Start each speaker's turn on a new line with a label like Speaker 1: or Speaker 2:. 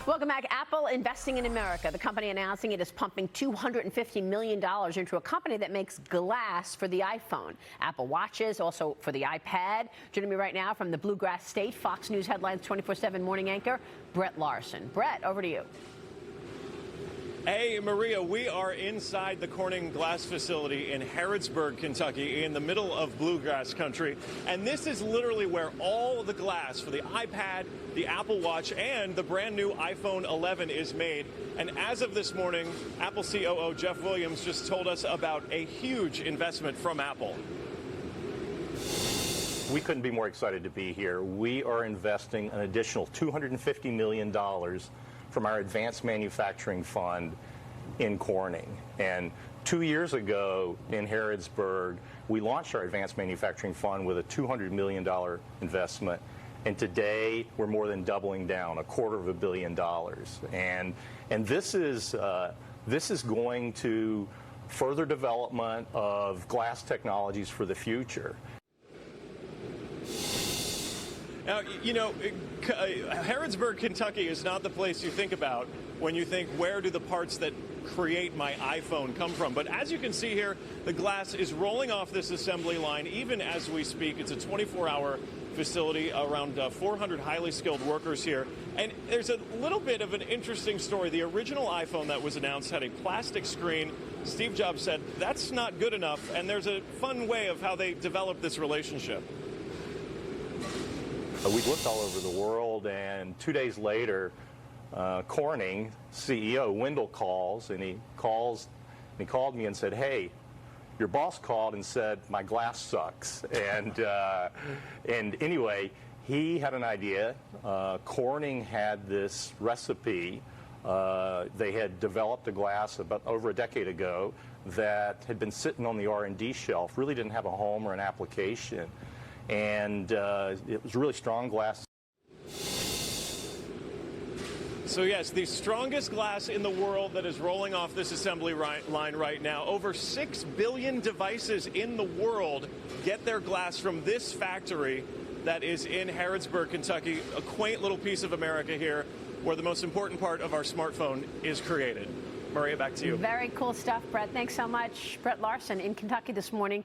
Speaker 1: Welcome back. Apple investing in America. The company announcing it is pumping $250 million into a company that makes glass for the iPhone, Apple Watches, also for the iPad. Joining me right now from the Bluegrass State, Fox News Headlines 24/7 morning anchor, Brett Larson. Brett, over to you.
Speaker 2: Hey, Maria, we are inside the Corning Glass facility in Harrodsburg, Kentucky, in the middle of bluegrass country. And this is literally where all the glass for the iPad, the Apple Watch, and the brand new iPhone 11 is made. And as of this morning, Apple COO Jeff Williams just told us about a huge investment from Apple.
Speaker 3: We couldn't be more excited to be here. We are investing an additional $250 million from our Advanced Manufacturing Fund in Corning. And 2 years ago in Harrodsburg, we launched our Advanced Manufacturing Fund with a $200 million investment. And today, we're more than doubling down, $250 million. And this is going to further development of glass technologies for the future.
Speaker 2: Now, you know, Harrodsburg, Kentucky is not the place you think about when you think, where do the parts that create my iPhone come from? But as you can see here, the glass is rolling off this assembly line even as we speak. It's a 24-hour facility, around 400 highly skilled workers here. And there's a little bit of an interesting story. The original iPhone that was announced had a plastic screen. Steve Jobs said, that's not good enough. And there's a fun way of how they developed this relationship.
Speaker 3: We looked all over the world, and 2 days later, Corning CEO Wendell calls, and he called me and said, "Hey, your boss called and said my glass sucks." And anyway, he had an idea. Corning had this recipe. They had developed a glass about over a decade ago that had been sitting on the R&D shelf, really didn't have a home or an application. And it was really strong glass.
Speaker 2: So yes, the strongest glass in the world that is rolling off this assembly line right now. Over 6 billion devices in the world get their glass from this factory that is in Harrodsburg, Kentucky, a quaint little piece of America here where the most important part of our smartphone is created. Maria, back to you.
Speaker 1: Very cool stuff, Brett. Thanks so much. Brett Larson in Kentucky this morning.